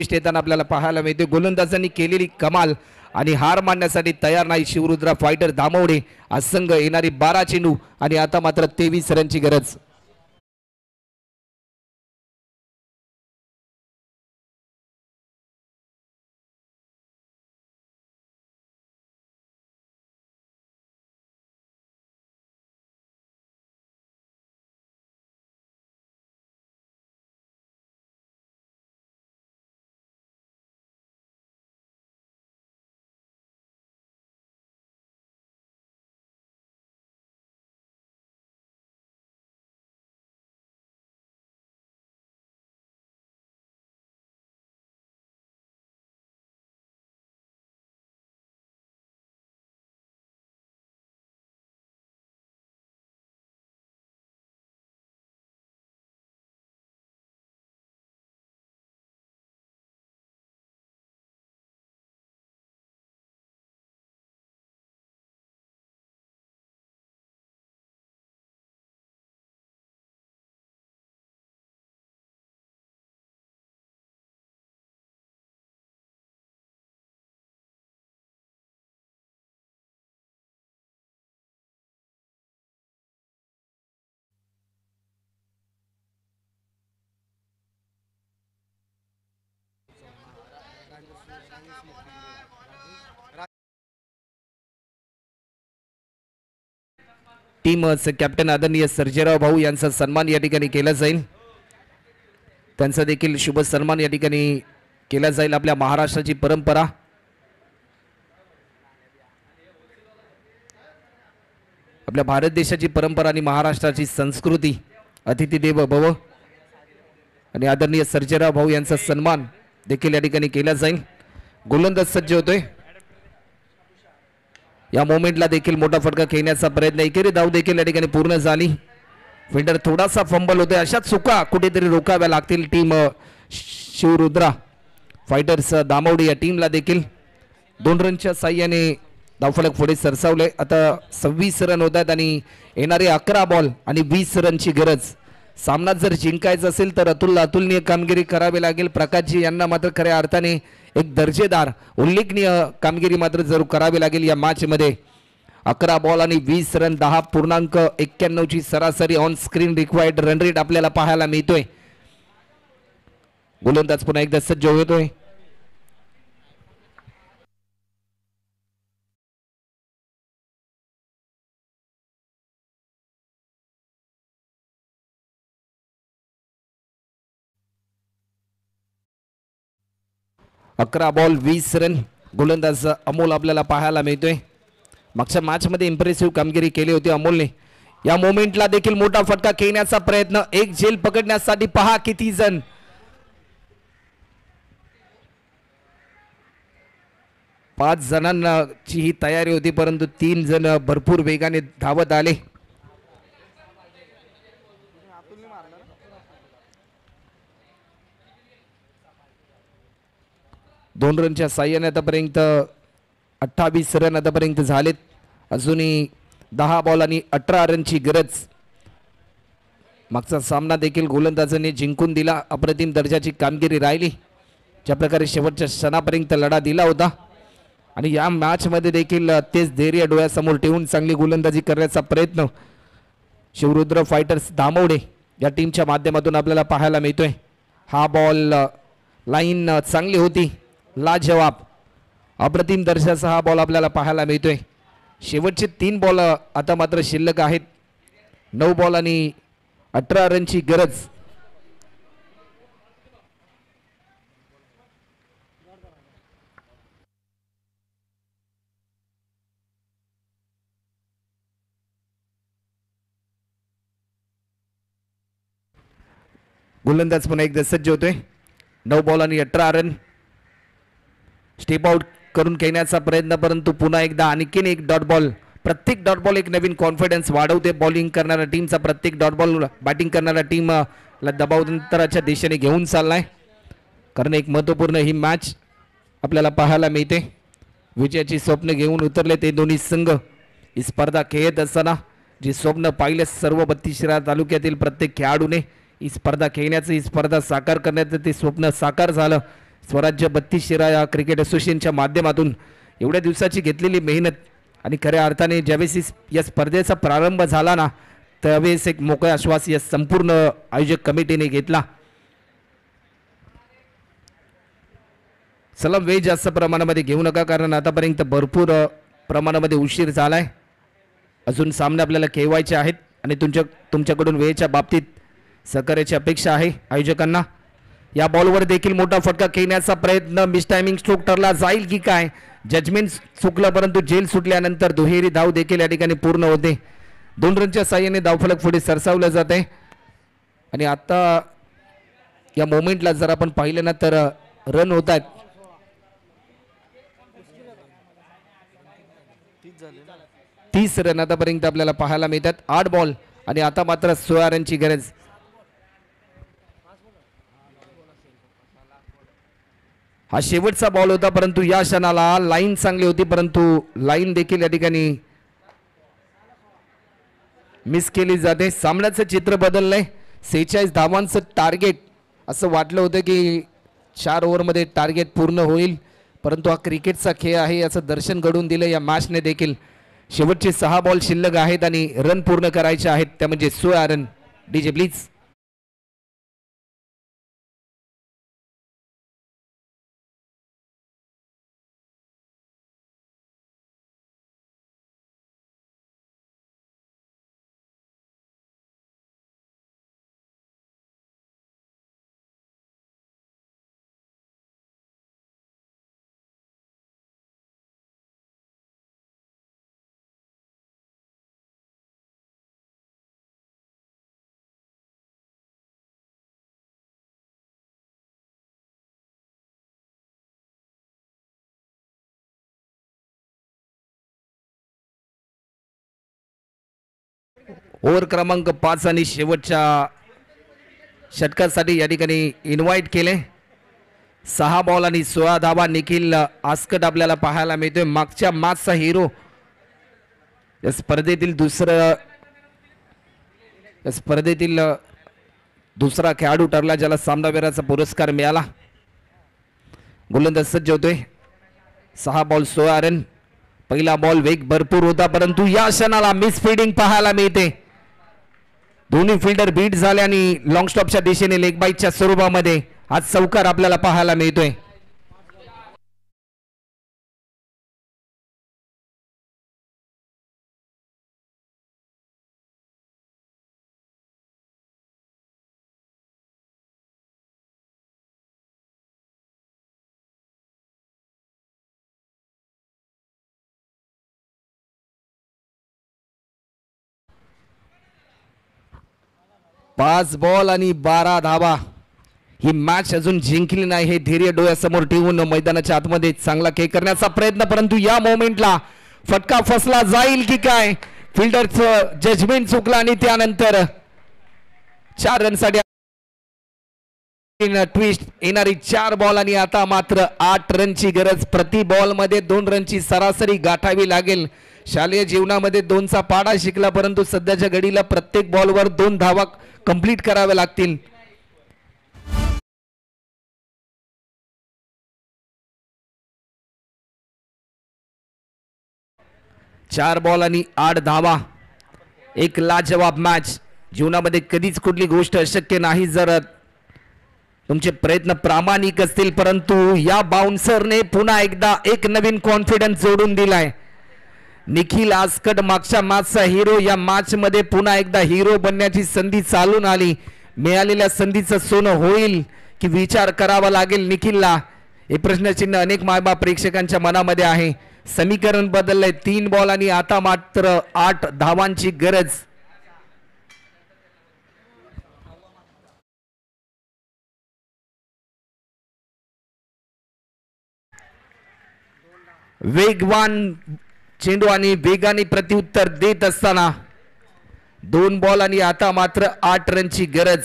येताना आपल्याला पाहायला मिळते. गोलंदाजांनी केलेली कमाल आणि हार मानण्यासाठी तयार नाही शिवरुद्रा फायटर दामवडे. आज संघ येणारी 12 चेंडू आणि आता मात्र 23 रनची गरज. टीमचे कॅप्टन आदरणीय सर्जेराव भाऊ यांचा सन्मान या ठिकाणी केला जाईल. त्यांचा देखील शुभ सन्मान या ठिकाणी केला जाईल. आपल्या महाराष्ट्राची परंपरा, आपल्या भारत देशाची परंपरा आणि महाराष्ट्राची संस्कृती, अतिथी देव भव आणि आदरणीय सर्जेराव भाऊ यांचा सन्मान देखील या ठिकाणी केला जाईल. गोलंदाज सज्ज होतोय. या मोमेंटला देखील मोठा फटका खेळण्याचा प्रयत्न, एकेरी धाव देखील या ठिकाणी पूर्ण झाली. फिल्डर थोडासा फंबल होतोय, अशा चुका कुठेतरी रोखाव्या लागतील. टीम शिवरुद्रा फायटर्स दामवडी या टीमला देखील 2 रनच्या साह्याने धावफलक पुढे सरसावले. आता 26 रन होत आहेत आणि येणारे 11 बॉल आणि 20 रनची गरज. सामना जर जिंकायचा असेल तर अतुलनीय कामगिरी करावी लागेल. प्रकाशजी यांना मात्र खऱ्या अर्थाने एक दर्जेदार उल्लेखनीय कामगिरी मात्र जरूर करावी लागेल या मॅच मध्ये. 11 बॉल आणि 20 रन, 10.91 ची सरासरी on screen required run rate आपल्याला पाहायला मिळतोय. गोलंदाज पुन्हा एकदा सज्ज होतोय. अकरा बॉल 20 रन, गोलंदाज अमोल आपल्याला पाहायला मिळतोय. मागच्या मॅच मध्ये इम्प्रेसिव्ह कामगिरी केली होती अमोलने. या मोमेंटला देखील मोठा फटका खेळण्याचा प्रयत्न, एक झेल पकडण्यासाठी पहा किती जण. पाच जणांची ही तयारी होती परंतु 3 जण भरपूर वेगाने धावत आले. दोन रनच्या साह्याने आतापर्यंत 28 रन आतापर्यंत झालेत. अजूनही 10 बॉल आणि 18 रनची गरज. मागचा सामना देखील गोलंदाजाने जिंकून दिला. अप्रतिम दर्जाची कामगिरी राहिली. ज्या प्रकारे शेवटच्या क्षणापर्यंत लढा दिला होता आणि या मॅचमध्ये देखील तेच धैर्य डोळ्यासमोर ठेवून चांगली गोलंदाजी करण्याचा प्रयत्न शिवरुद्र फायटर्स दामवडे या टीमच्या माध्यमातून आपल्याला पाहायला मिळतोय. हा बॉल लाईन चांगली होती, लाजवाब अप्रतिम दर्जाचा हा बॉल आपल्याला पाहायला मिळतोय. शेवटचे 3 बॉल आता मात्र शिल्लक आहेत. 9 बॉल आणि 18 रनची गरज. गोलंदाज पुन्हा एकदा सज्ज होतोय. 9 बॉल आणि 18 रन. स्टेप आउट करून खेळण्याचा प्रयत्न, परंतु पुन्हा एकदा आणखीन एक डॉट बॉल. प्रत्येक डॉट बॉल एक नवीन कॉन्फिडन्स वाढवते बॉलिंग करणाऱ्या टीमचा. प्रत्येक डॉट बॉल बॅटिंग करणाऱ्या टीमला दबावांतराच्या दिशेने घेऊन चाललाय, कारण एक महत्त्वपूर्ण ही मॅच आपल्याला पाहायला मिळते. विजयाची स्वप्न घेऊन उतरले ते दोन्ही संघ. ही स्पर्धा खेळत असताना जी स्वप्न पाहिले सर्व 32 शिराळा तालुक्यातील प्रत्येक खेळाडूने, ही स्पर्धा खेळण्याचं, ही स्पर्धा साकार करण्याचं ते स्वप्न साकार झालं. स्वराज्य 32 शिराळा क्रिकेट असोसिएशनच्या माध्यमातून एवढ्या दिवसाची घेतलेली मेहनत आणि खऱ्या अर्थाने ज्यावेळेस या स्पर्धेचा प्रारंभ झाला ना, त्यावेळेस एक मोकळा श्वास या संपूर्ण आयोजक कमिटीने घेतला. सलम वेळ जास्त प्रमाणामध्ये घेऊ नका, कारण आतापर्यंत भरपूर प्रमाणामध्ये उशीर झालाय. अजून सामने आपल्याला खेळवायचे आहेत आणि तुमच्याकडून वेळेच्या बाबतीत सहकार्याची अपेक्षा आहे आयोजकांना. या बॉलवर देखील मोठा फटका खेळण्याचा प्रयत्न. मिस टायमिंग स्ट्रोक ठरला जाईल की काय? जजमेंट चुकलं, परंतु जेल सुटल्यानंतर दुहेरी धाव देखील या ठिकाणी पूर्ण होते. 2 रनच्या साह्याने धावफलक पुढे सरसावलं जाते. आणि आता या मोमेंटला जर आपण पाहिलं ना, तर रन होत आहेत. 30 रन आतापर्यंत आपल्याला पाहायला मिळतात. 8 बॉल आणि आता मात्र 16 रनची गरज. हा शेवटचा बॉल होता, परंतु या क्षणाला लाईन चांगली होती, परंतु लाईन देखील या ठिकाणी मिस केली जाते. सामन्याचं चित्र बदललंय. 46 धावांचं टार्गेट. असं वाटलं होतं की 4 ओव्हरमध्ये टार्गेट पूर्ण होईल, परंतु हा क्रिकेटचा खेळ आहे याचं दर्शन घडवून दिलं या मॅचने देखील. शेवटचे 6 बॉल शिल्लक आहेत आणि रन पूर्ण करायचे आहेत, त्या म्हणजे 16 रन. DJ please. ओव्हर क्रमांक 5 आणि शेवटच्या षटकासाठी या ठिकाणी इन्व्हाइट केले. 6 बॉल आणि 16 धावा. निखिल आस्कट आपल्याला पाहायला मिळतोय, मागच्या मॅचचा हिरो. या स्पर्धेतील दुसरा खेळाडू ठरला, ज्याला सामनावीराचा पुरस्कार मिळाला. गोलंदाज सज्ज होतोय. 6 बॉल 16 रन. पहिला बॉल वेग भरपूर होता, परंतु या क्षणाला मिस फिल्डिंग पाहायला मिळते. दोन्ही फिल्डर बीट झाले आणि लॉंग स्टॉपच्या दिशेने लेग बाईटच्या स्वरूपामध्ये आज चौकार आपल्याला पाहायला मिळतोय. पाच बॉल आणि 12 धावा. ही मॅच अजून जिंकली नाही हे धैर्य डोळ्यासमोर ठेवून मैदानाच्या आतमध्ये चांगला खेळ करण्याचा प्रयत्न, परंतु या मोमेंटला फटका फसला जाईल की काय? फिल्डरचं जजमेंट चुकलं आणि त्यानंतर 4 रनसाठी ट्विस्ट येणारी 4 बॉल आणि आता मात्र 8 रनची गरज. प्रति बॉल मध्ये 2 रनची सरासरी गाठावी लागेल. शालेय जीवनामध्ये 2चा पाढा शिकला, परंतु सध्याच्या घडीला प्रत्येक बॉलवर 2 धावा कंप्लीट कराव्या लागतील. 4 बॉल आणि 8 धावा. एक लाजवाब मॅच. जीवनामध्ये कधीच कुठली गोष्ट अशक्य नाही जर तुमचे प्रयत्न प्रामाणिक असतील, परंतु या बाउन्सरने पुन्हा एकदा एक नवीन कॉन्फिडन्स जोडून दिलाय. निखिल आस्कड मागच्या मॅचचा हिरो या मॅच मध्ये पुन्हा एकदा हिरो बनण्याची संधी चालून आली. मिळालेल्या संधीचं सोनं होईल की विचार करावा लागेल निखिलला, हे प्रश्नचिन्ह अनेक मायबाप प्रेक्षकांच्या मनामध्ये आहे. समीकरण बदललंय. 3 बॉल आणि आता मात्र 8 धावांची गरज. वेगवान चेंडू आणि वेगाने प्रत्युत्तर देत असताना 2 बॉल आणि आता मात्र 8 रनची गरज.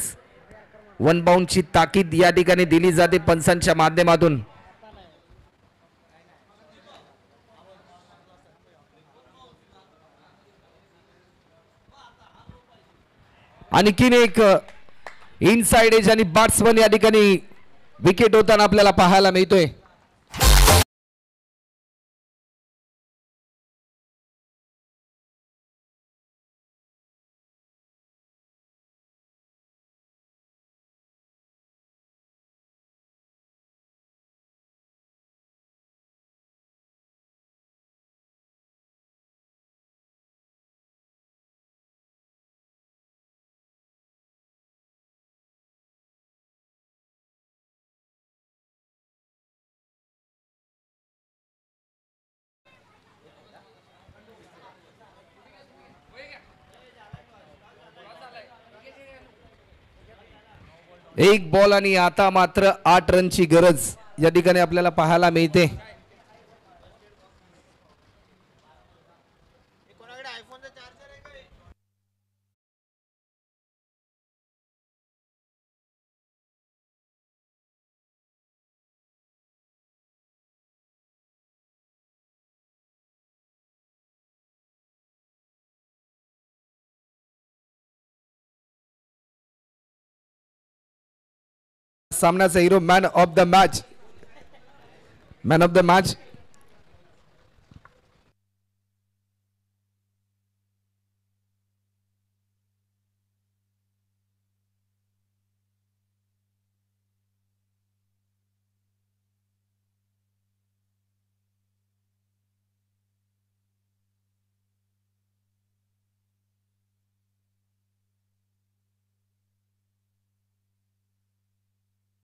1 बाउंडची ताकीद या ठिकाणी दिली जाते पंचांच्या माध्यमातून. आणखीन एक इनसाइड एज आणि बॅट्समन या ठिकाणी विकेट होताना आपल्याला पाहायला मिळतोय. एक बॉल आणि आता मात्र 8 रनची गरज या ठिकाणी आपल्याला पाहायला मिळते. सामन्याचा hero man of the match